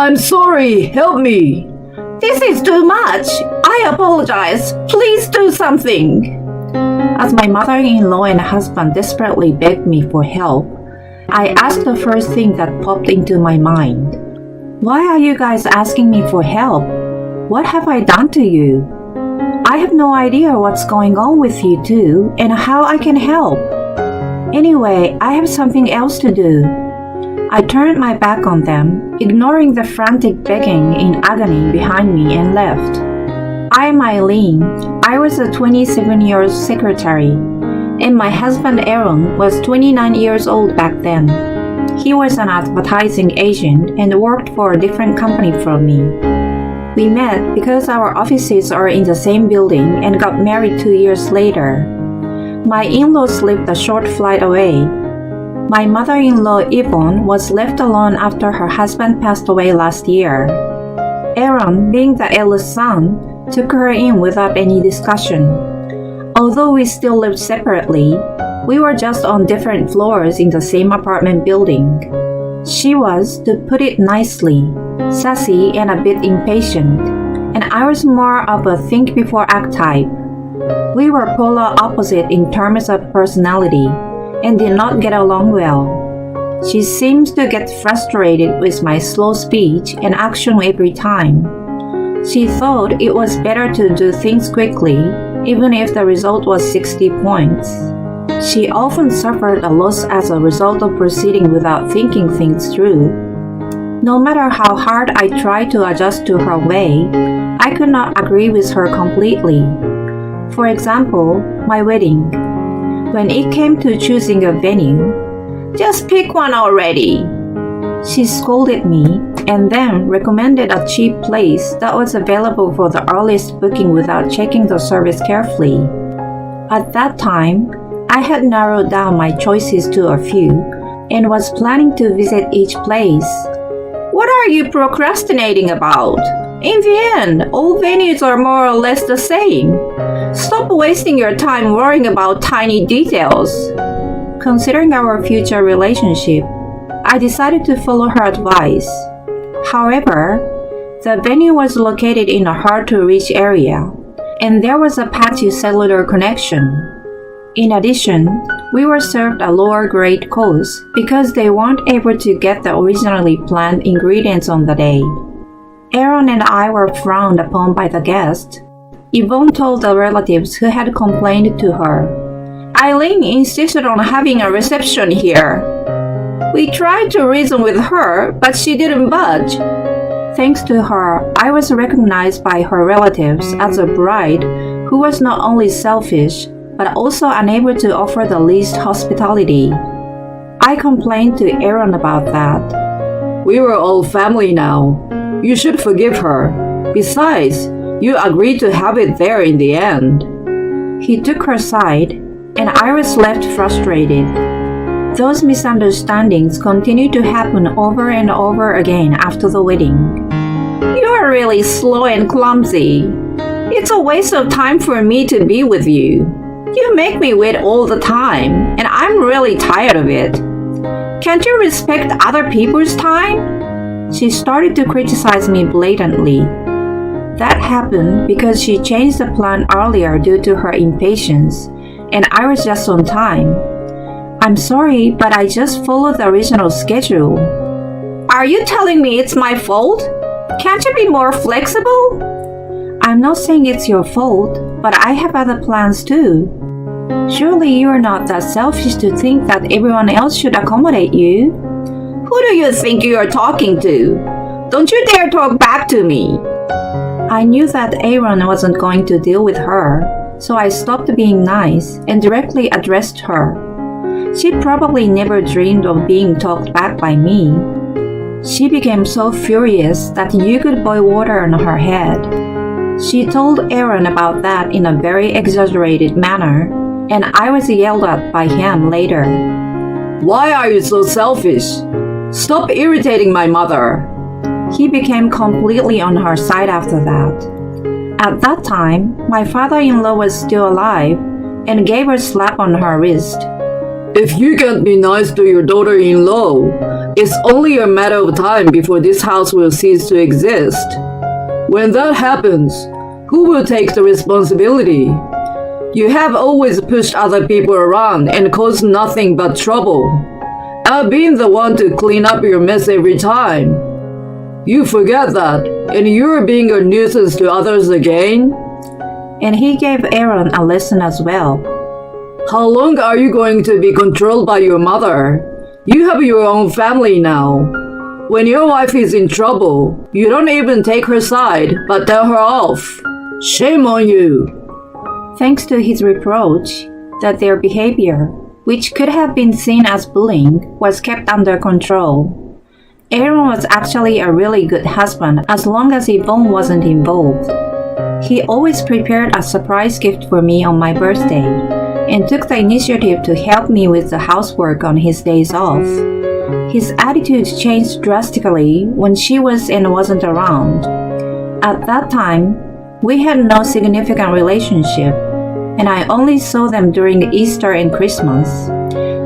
I'm sorry, help me. This is too much. I apologize. Please do something. As my mother-in-law and husband desperately begged me for help, I asked the first thing that popped into my mind. Why are you guys asking me for help? What have I done to you? I have no idea what's going on with you two and how I can help. Anyway, I have something else to do. I turned my back on them, ignoring the frantic begging in agony behind me and left. I am Eileen. I was a 27-year-old secretary, and my husband Aaron was 29 years old back then. He was an advertising agent and worked for a different company from me. We met because our offices are in the same building and got married 2 years later. My in-laws lived a short flight away. My mother-in-law Yvonne was left alone after her husband passed away last year. Aaron, being the eldest son, took her in without any discussion. Although we still lived separately, we were just on different floors in the same apartment building. She was, to put it nicely, sassy and a bit impatient, and I was more of a think before act type. We were polar opposite in terms of personality and did not get along well. She seems to get frustrated with my slow speech and action every time. She thought it was better to do things quickly, even if the result was 60 points. She often suffered a loss as a result of proceeding without thinking things through. No matter how hard I tried to adjust to her way, I could not agree with her completely. For example, my wedding. When it came to choosing a venue, "Just pick one already," she scolded me and then recommended a cheap place that was available for the earliest booking without checking the service carefully. At that time, I had narrowed down my choices to a few and was planning to visit each place. "What are you procrastinating about? In the end, all venues are more or less the same. Stop wasting your time worrying about tiny details." Considering our future relationship, I decided to follow her advice. However, the venue was located in a hard-to-reach area, and there was a patchy cellular connection. In addition, we were served a lower-grade course because they weren't able to get the originally planned ingredients on the day. Aaron and I were frowned upon by the guests. Yvonne told the relatives who had complained to her. "Eileen insisted on having a reception here. We tried to reason with her, but she didn't budge." Thanks to her, I was recognized by her relatives as a bride who was not only selfish, but also unable to offer the least hospitality. I complained to Aaron about that. We were all family now. You should forgive her. Besides, you agreed to have it there in the end. He took her side, and I was left frustrated. Those misunderstandings continued to happen over and over again after the wedding. "You are really slow and clumsy. It's a waste of time for me to be with you. You make me wait all the time, and I'm really tired of it. Can't you respect other people's time?" She started to criticize me blatantly. That happened because she changed the plan earlier due to her impatience, and I was just on time. "I'm sorry, but I just followed the original schedule." "Are you telling me it's my fault? Can't you be more flexible?" "I'm not saying it's your fault, but I have other plans too. Surely you're not that selfish to think that everyone else should accommodate you." "Who do you think you are talking to? Don't you dare talk back to me." I knew that Aaron wasn't going to deal with her, so I stopped being nice and directly addressed her. She probably never dreamed of being talked back by me. She became so furious that you could boil water on her head. She told Aaron about that in a very exaggerated manner, and I was yelled at by him later. "Why are you so selfish? Stop irritating my mother." He became completely on her side after that. At that time, my father-in-law was still alive and gave a slap on her wrist. "If you can't be nice to your daughter-in-law, It's only a matter of time before this house will cease to exist. When that happens, who will take the responsibility? You have always pushed other people around and caused nothing but trouble. I've been the one to clean up your mess every time. You forget that, and you're being a nuisance to others again? And he gave Aaron a lesson as well. How long are you going to be controlled by your mother? You have your own family now. When your wife is in trouble, you don't even take her side, but tell her off. Shame on you. Thanks to his reproach that their behavior, which could have been seen as bullying, was kept under control. Aaron was actually a really good husband as long as Yvonne wasn't involved. He always prepared a surprise gift for me on my birthday and took the initiative to help me with the housework on his days off. His attitude changed drastically when she was and wasn't around. At that time, we had no significant relationship, and I only saw them during Easter and Christmas.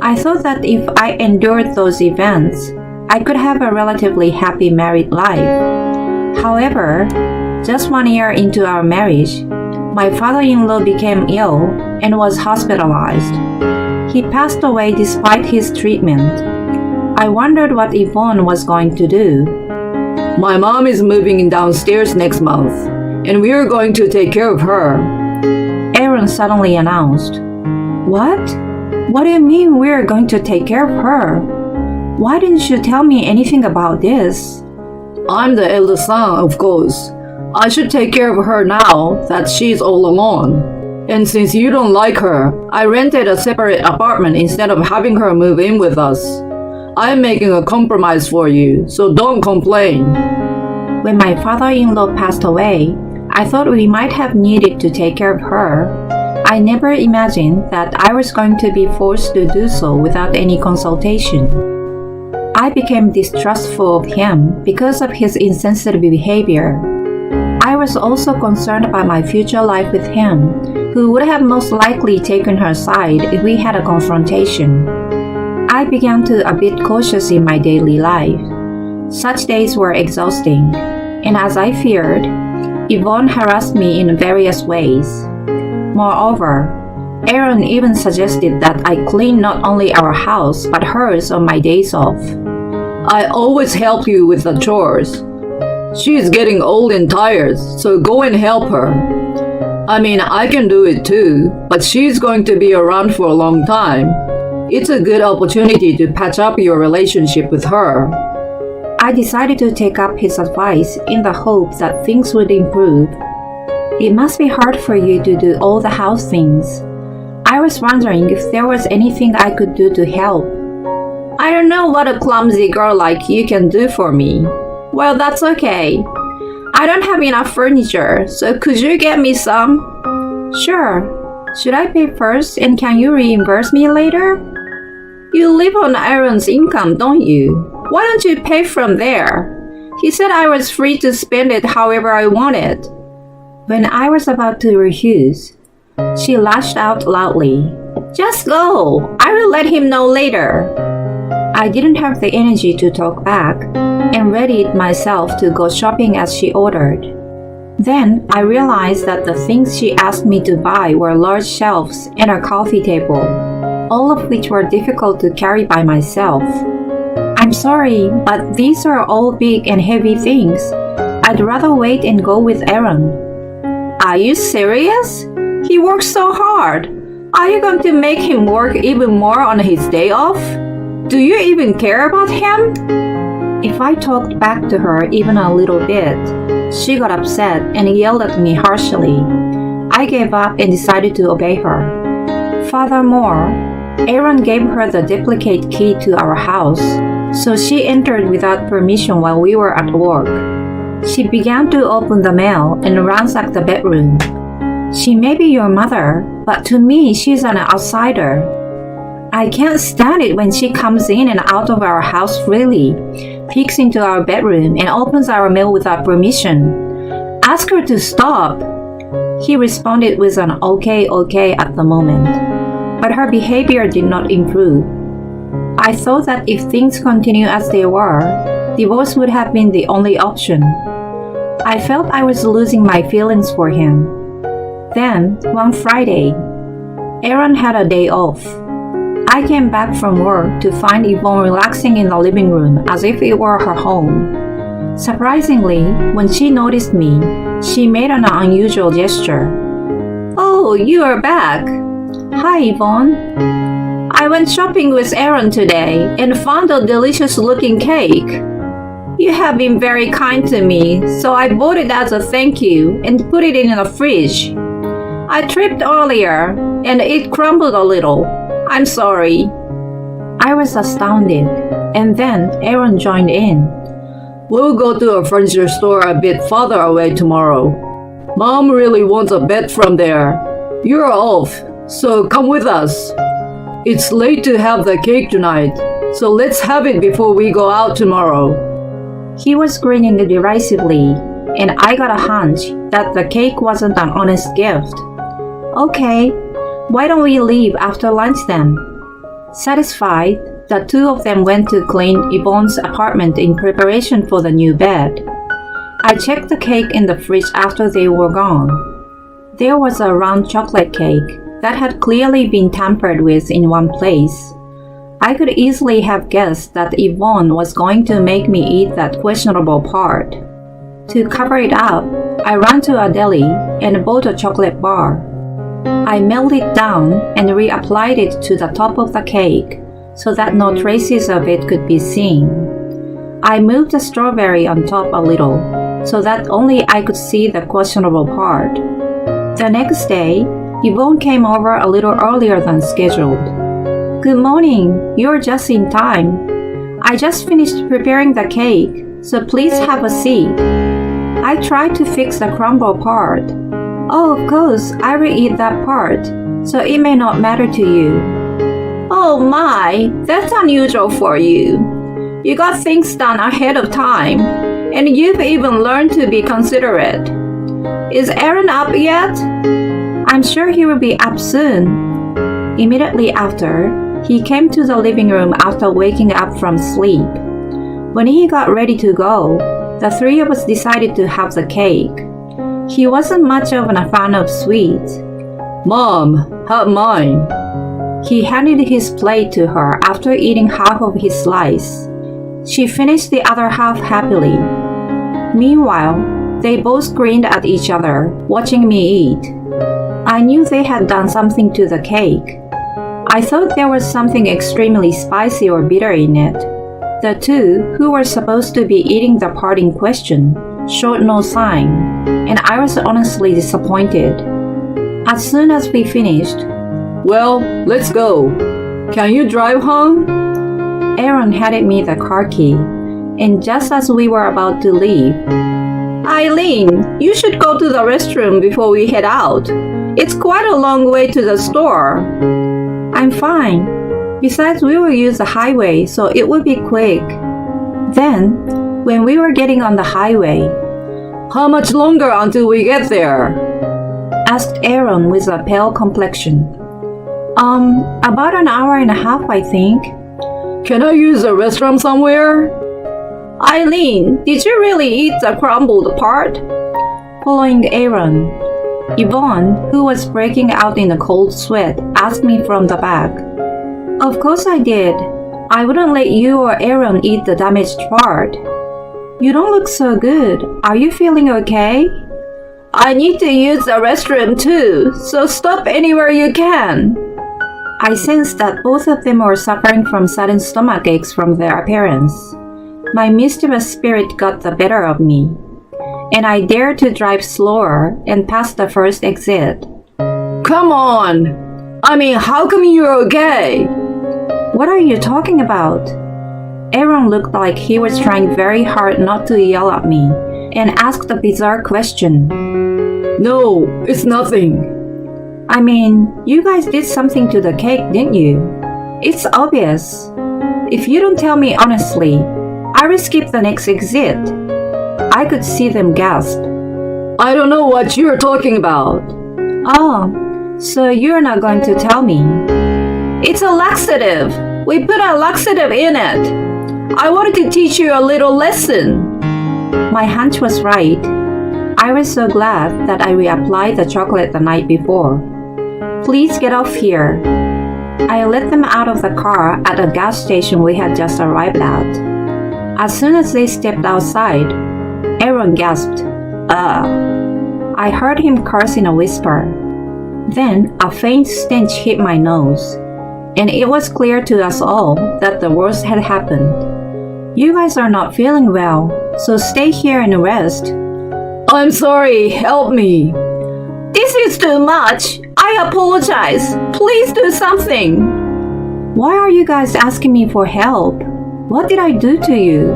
I thought that if I endured those events, I could have a relatively happy married life. However, just 1 year into our marriage, my father-in-law became ill and was hospitalized. He passed away despite his treatment. I wondered what Yvonne was going to do. My mom is moving downstairs next month, and we are going to take care of her. Aaron suddenly announced. What? What do you mean we're going to take care of her? Why didn't you tell me anything about this? I'm the eldest son, of course. I should take care of her now that she's all alone. And since you don't like her, I rented a separate apartment instead of having her move in with us. I'm making a compromise for you, so don't complain. When my father-in-law passed away, I thought we might have needed to take care of her. I never imagined that I was going to be forced to do so without any consultation. I became distrustful of him because of his insensitive behavior. I was also concerned about my future life with him, who would have most likely taken her side if we had a confrontation. I began to a bit cautious in my daily life. Such days were exhausting, and as I feared, Yvonne harassed me in various ways. Moreover, Aaron even suggested that I clean not only our house but hers on my days off. I always help you with the chores. She is getting old and tired, so go and help her. I mean, I can do it too, but she's going to be around for a long time. It's a good opportunity to patch up your relationship with her. I decided to take up his advice in the hope that things would improve. It must be hard for you to do all the house things. I was wondering if there was anything I could do to help. I don't know what a clumsy girl like you can do for me. Well, that's okay. I don't have enough furniture, so could you get me some? Sure. Should I pay first and can you reimburse me later? You live on Aaron's income, don't you? Why don't you pay from there? He said I was free to spend it however I wanted. When I was about to refuse, she lashed out loudly. Just go! I will let him know later. I didn't have the energy to talk back and readied myself to go shopping as she ordered. Then I realized that the things she asked me to buy were large shelves and a coffee table, all of which were difficult to carry by myself. I'm sorry, but these are all big and heavy things. I'd rather wait and go with Aaron. Are you serious? He works so hard. Are you going to make him work even more on his day off? Do you even care about him? If I talked back to her even a little bit, she got upset and yelled at me harshly. I gave up and decided to obey her. Furthermore, Aaron gave her the duplicate key to our house, so she entered without permission while we were at work. She began to open the mail and ransack the bedroom. She may be your mother, but to me she's an outsider. I can't stand it when she comes in and out of our house freely, peeks into our bedroom, and opens our mail without permission. Ask her to stop. He responded with an okay at the moment, but her behavior did not improve. I thought that if things continue as they were, divorce would have been the only option. I felt I was losing my feelings for him. Then, one Friday, Aaron had a day off. I came back from work to find Yvonne relaxing in the living room as if it were her home. Surprisingly, when she noticed me, she made an unusual gesture. "Oh, you are back. Hi, Yvonne. I went shopping with Aaron today and found a delicious-looking cake. You have been very kind to me, so I bought it as a thank you and put it in the fridge. I tripped earlier, and it crumbled a little. I'm sorry." I was astounded, and then Aaron joined in. We'll go to a furniture store a bit farther away tomorrow. Mom really wants a bed from there. You're off, so come with us. It's late to have the cake tonight, so let's have it before we go out tomorrow. He was grinning derisively, and I got a hunch that the cake wasn't an honest gift. "Okay, why don't we leave after lunch then?" Satisfied, the two of them went to clean Yvonne's apartment in preparation for the new bed. I checked the cake in the fridge after they were gone. There was a round chocolate cake that had clearly been tampered with in one place. I could easily have guessed that Yvonne was going to make me eat that questionable part. To cover it up, I ran to a deli and bought a chocolate bar. I melted it down and reapplied it to the top of the cake so that no traces of it could be seen. I moved the strawberry on top a little so that only I could see the questionable part. The next day, Yvonne came over a little earlier than scheduled. "Good morning, you're just in time. I just finished preparing the cake, so please have a seat." I tried to fix the crumble part. "Oh, of course, I will eat that part, so it may not matter to you." "Oh my, that's unusual for you. You got things done ahead of time, and you've even learned to be considerate. Is Aaron up yet?" "I'm sure he will be up soon." Immediately after, he came to the living room after waking up from sleep. When he got ready to go, the three of us decided to have the cake. He wasn't much of a fan of sweets. Mom, have mine. He handed his plate to her after eating half of his slice. She finished the other half happily. Meanwhile, they both grinned at each other, watching me eat. I knew they had done something to the cake. I thought there was something extremely spicy or bitter in it. The two, who were supposed to be eating the part in question, showed no sign, and I was honestly disappointed. As soon as we finished, "Well, let's go. Can you drive home?" Aaron handed me the car key, and just as we were about to leave, "Eileen, you should go to the restroom before we head out. It's quite a long way to the store." "I'm fine. Besides, we will use the highway, so it will be quick." Then, when we were getting on the highway, "How much longer until we get there?" asked Aaron with a pale complexion. About an hour and a half, I think." "Can I use the restroom somewhere?" "Eileen, did you really eat the crumbled part?" Following Aaron, Yvonne, who was breaking out in a cold sweat, asked me from the back. "Of course I did. I wouldn't let you or Aaron eat the damaged part." "You don't look so good. Are you feeling okay?" "I need to use the restroom too, so stop anywhere you can." I sensed that both of them were suffering from sudden stomach aches from their appearance. My mischievous spirit got the better of me, and I dared to drive slower and pass the first exit. "Come on! I mean, how come you're okay?" "What are you talking about?" Aaron looked like he was trying very hard not to yell at me and asked a bizarre question. "No, it's nothing." "I mean, you guys did something to the cake, didn't you? It's obvious. If you don't tell me honestly, I will skip the next exit." I could see them gasp. "I don't know what you're talking about." "Oh, so you're not going to tell me?" "It's a laxative. We put a laxative in it. I wanted to teach you a little lesson. My hunch was right. I was so glad that I reapplied the chocolate the night before. Please get off here. I let them out of the car at a gas station we had just arrived at. As soon as they stepped outside, Aaron gasped, "Ugh." I heard him curse in a whisper. Then a faint stench hit my nose, and it was clear to us all that the worst had happened. "You guys are not feeling well, so stay here and rest." I'm sorry, help me. "This is too much. I apologize. Please do something." "Why are you guys asking me for help? What did I do to you?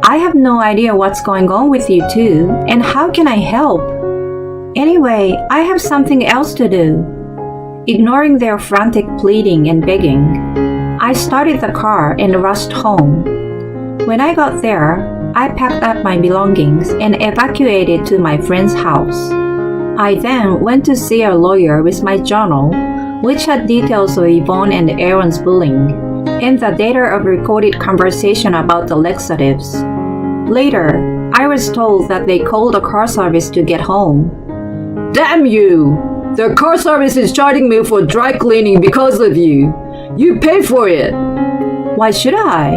I have no idea what's going on with you two, and how can I help? Anyway, I have something else to do." Ignoring their frantic pleading and begging, I started the car and rushed home. When I got there, I packed up my belongings and evacuated to my friend's house. I then went to see a lawyer with my journal, which had details of Yvonne and Aaron's bullying, and the data of recorded conversation about the laxatives. Later, I was told that they called the car service to get home. Damn you! The car service is charging me for dry cleaning because of you. You pay for it. Why should I?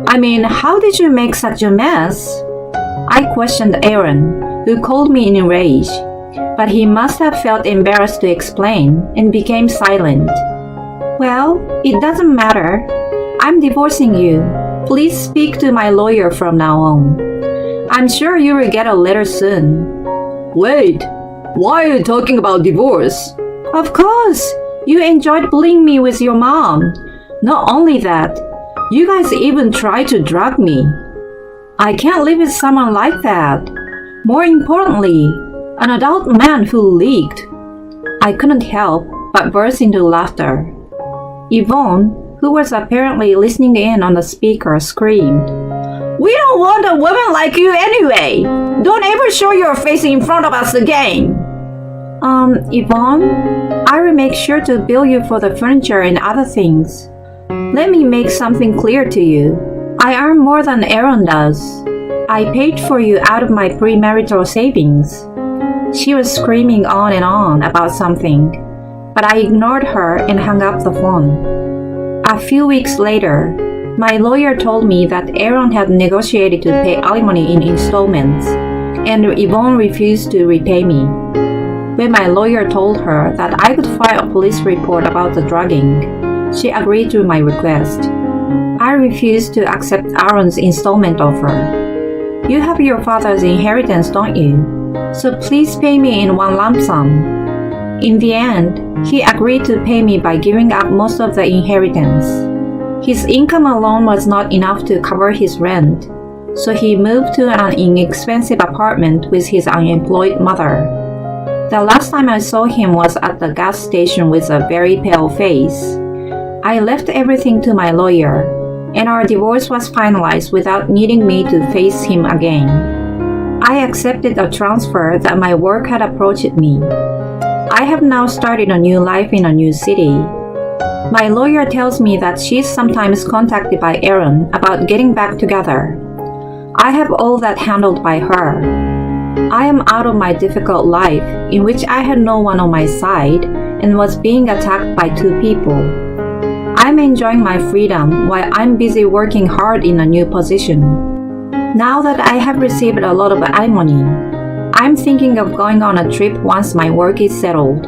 I mean, how did you make such a mess? I questioned Aaron, who called me in a rage, but he must have felt embarrassed to explain and became silent. "Well, it doesn't matter. I'm divorcing you. Please speak to my lawyer from now on. I'm sure you will get a letter soon." Wait, why are you talking about divorce? "Of course! You enjoyed bullying me with your mom. Not only that, you guys even tried to drug me. I can't live with someone like that. More importantly, an adult man who leaked." I couldn't help but burst into laughter. Yvonne, who was apparently listening in on the speaker, screamed, "We don't want a woman like you anyway! Don't ever show your face in front of us again!" Yvonne, I will make sure to bill you for the furniture and other things. Let me make something clear to you. I earn more than Aaron does. I paid for you out of my premarital savings." She was screaming on and on about something, but I ignored her and hung up the phone. A few weeks later, my lawyer told me that Aaron had negotiated to pay alimony in installments, and Yvonne refused to repay me. When my lawyer told her that I could file a police report about the drugging, she agreed to my request. I refused to accept Aaron's installment offer. "You have your father's inheritance, don't you? So please pay me in one lump sum." In the end, he agreed to pay me by giving up most of the inheritance. His income alone was not enough to cover his rent, so he moved to an inexpensive apartment with his unemployed mother. The last time I saw him was at the gas station with a very pale face. I left everything to my lawyer, and our divorce was finalized without needing me to face him again. I accepted a transfer that my work had approached me. I have now started a new life in a new city. My lawyer tells me that she's sometimes contacted by Aaron about getting back together. I have all that handled by her. I am out of my difficult life in which I had no one on my side and was being attacked by two people. I'm enjoying my freedom while I'm busy working hard in a new position. Now that I have received a lot of alimony, I'm thinking of going on a trip once my work is settled.